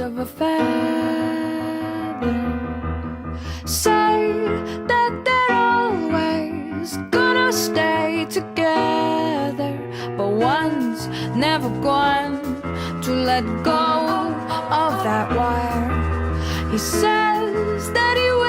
of a feather. Say that they're always gonna stay together, but one's never going to let go of that wire. He says that he will